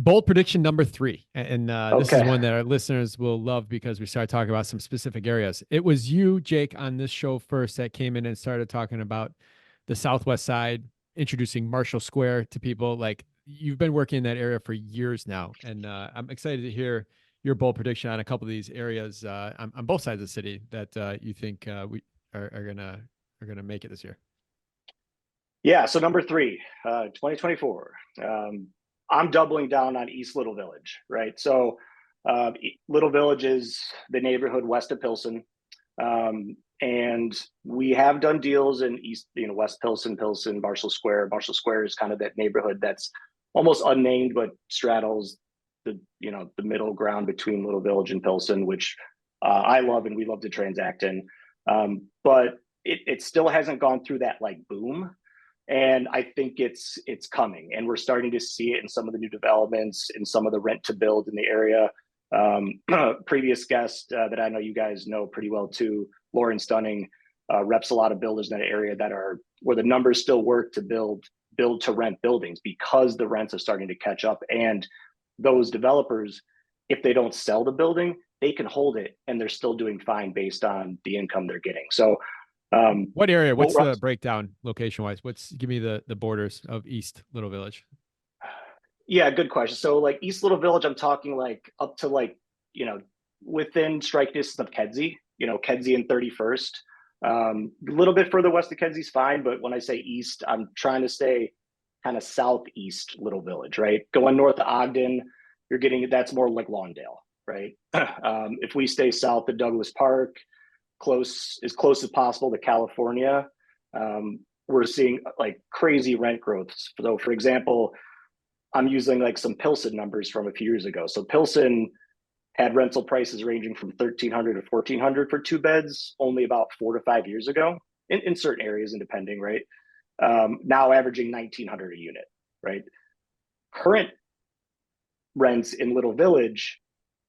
bold prediction number 3. And this is Okay. one that our listeners will love because we started talking about some specific areas. It was you, Jake, on this show first that came in and started talking about the Southwest side, introducing Marshall Square to people. Like, you've been working in that area for years now. And I'm excited to hear your bold prediction on a couple of these areas on both sides of the city that you think we are gonna make it this year. Yeah. So number 3, 2024. I'm doubling down on East Little Village, right? So Little Village is the neighborhood west of Pilsen. And we have done deals in East, West Pilsen, Marshall Square. Marshall Square is kind of that neighborhood that's almost unnamed, but straddles the middle ground between Little Village and Pilsen, which I love and we love to transact in. But it still hasn't gone through that like boom. And I think it's coming, and we're starting to see it in some of the new developments, in some of the rent to build in the area. Previous guest that I know you guys know pretty well too, Lauren Stunning, reps a lot of builders in that area that are where the numbers still work to build to rent buildings, because the rents are starting to catch up. And those developers, if they don't sell the building, they can hold it and they're still doing fine based on the income they're getting. So what area? What's the breakdown location wise? Give me the borders of East Little Village. Yeah, good question. So like East Little Village, I'm talking like up to like, within strike distance of 𝗦𝘃𝗃𝗀𝗀𝗃 and 31st. A little bit further west of 𝗦𝘃𝗃𝗀𝗃𝗀's fine, but when I say east, I'm trying to stay kind of southeast Little Village, right? Going north of Ogden, that's more like Lawndale, right? If we stay south of Douglas Park, as close as possible to California, we're seeing like crazy rent growth. So for example, I'm using like some Pilsen numbers from a few years ago. So Pilsen had rental prices ranging from $1,300 to $1,400 for 2 beds only about 4 to 5 years ago in certain areas and depending, right? Now averaging $1,900 a unit, right? Current rents in Little Village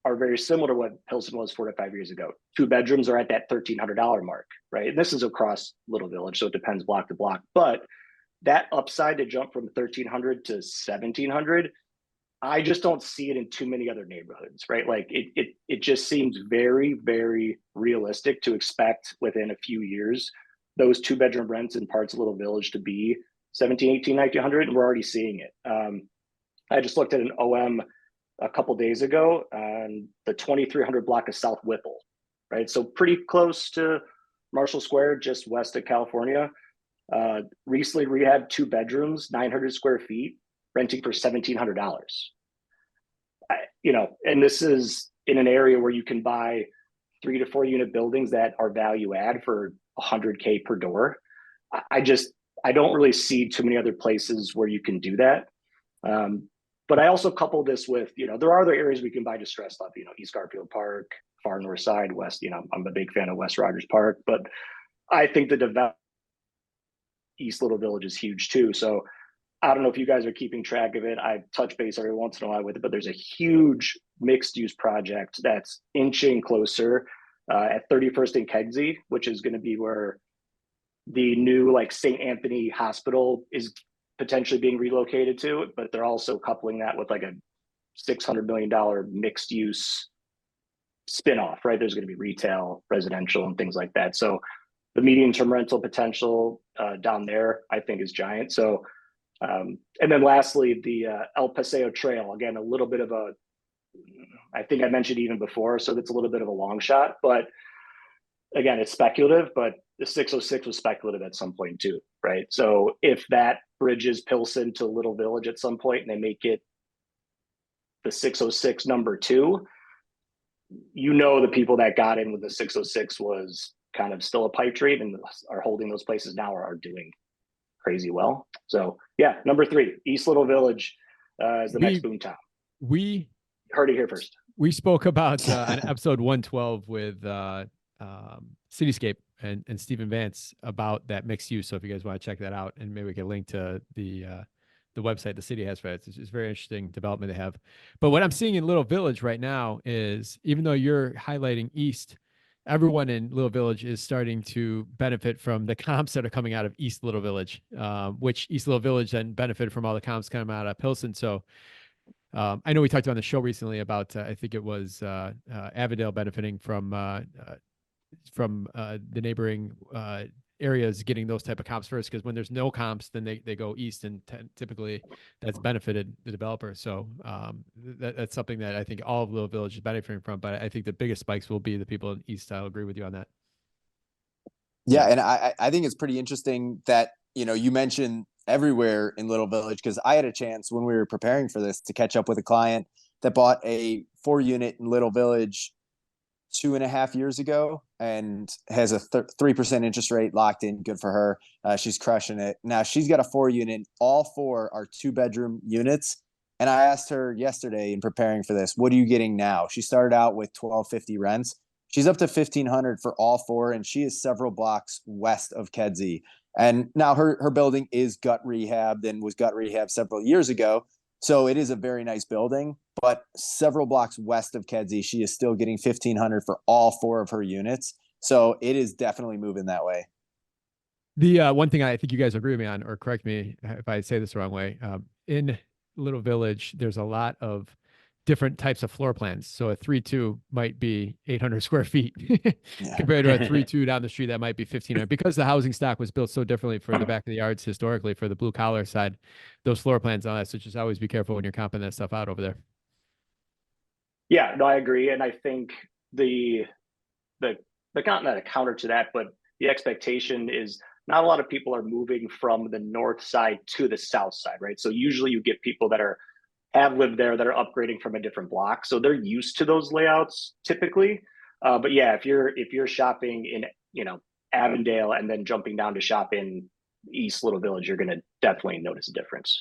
are very similar to what Pilsen was 4 to 5 years ago. 2 bedrooms are at that $1,300 mark, right? And this is across Little Village, so it depends block to block. But that upside to jump from $1,300 to $1,700, I just don't see it in too many other neighborhoods, right? Like it just seems very, very realistic to expect within a few years those 2-bedroom rents in parts of Little Village to be $1,700, $1,800, $1,900, and we're already seeing it. I just looked at an OM a couple days ago on the 2300 block of South Whipple, right? So pretty close to Marshall Square, just west of California. Recently rehabbed 2 bedrooms, 900 square feet, renting for $1,700. And this is in an area where you can buy 3 to 4 unit buildings that are value add for $100K per door. I don't really see too many other places where you can do that. But I also couple this with, there are other areas we can buy distressed stuff, East Garfield Park, far north side, west, I'm a big fan of West Rogers Park, but I think the development East Little Village is huge too. So I don't know if you guys are keeping track of it. I touch base every once in a while with it, but there's a huge mixed use project that's inching closer at 31st and 𝗦𝘃𝗃𝗀𝘃, which is going to be where the new like St. Anthony Hospital is potentially being relocated to, but they're also coupling that with like a $600 million mixed use spinoff, right? There's going to be retail, residential, and things like that. So the medium term rental potential down there, I think, is giant. So, and then lastly, the El Paseo Trail, again, a little bit of I think I mentioned even before, so that's a little bit of a long shot, but again, it's speculative, but the 606 was speculative at some point too, right? So if that bridges Pilsen to Little Village at some point and they make it the 606 number 2, the people that got in with the 606 was kind of still a pipe dream and are holding those places now are doing crazy well. So yeah, number 3, East Little Village is the next boom town. We heard it here first. We spoke about on episode 112 with 𝗬𝘃𝗲𝗀𝗵𝘁 and Stephen Vance about that mixed use. So if you guys want to check that out, and maybe we can link to the website the city has for it. It's very interesting development to have. But what I'm seeing in Little Village right now is, even though you're highlighting East, everyone in Little Village is starting to benefit from the comps that are coming out of East Little Village, which East Little Village then benefited from all the comps coming out of Pilsen. So I know we talked on the show recently about I think it was Avondale benefiting from the neighboring areas getting those type of comps first, because when there's no comps, then they go east, and typically that's benefited the developer. So that's something that I think all of Little Village is benefiting from. But I think the biggest spikes will be the people in east. I'll agree with you on that. Yeah, and I think it's pretty interesting that, you know, you mentioned everywhere in Little Village, because I had a chance when we were preparing for this to catch up with a client that bought a 4-unit in Little Village 2.5 years ago and has a 3% interest rate locked in. Good for her. She's crushing it. Now she's got a 4-unit. All 4 are 2-bedroom units. And I asked her yesterday in preparing for this, what are you getting now? She started out with $1,250 rents. She's up to $1,500 for all 4, and she is several blocks west of 𝗬𝘃𝗃. And now her building is gut rehabbed and was gut rehabbed several years ago. So it is a very nice building, but several blocks west of 𝗬𝗃𝗃, she is still getting $1,500 for all 4 of her units. So it is definitely moving that way. The one thing I think you guys agree with me on, or correct me if I say this the wrong way, in Little Village, there's a lot of different types of floor plans. So a 3-2 might be 800 square feet compared to a 3-2 down the street that might be 1,500, because the housing stock was built so differently for the back of the yards historically for the blue collar side. Those floor plans on that, so just always be careful when you're comping that stuff out over there. Yeah, no, I agree, and I think the not a counter to that, but the expectation is not a lot of people are moving from the north side to the south side, right? So usually you get people that have lived there that are upgrading from a different block, so they're used to those layouts typically. But yeah, if you're shopping in, you know, Avondale and then jumping down to shop in East Little Village, you're going to definitely notice a difference.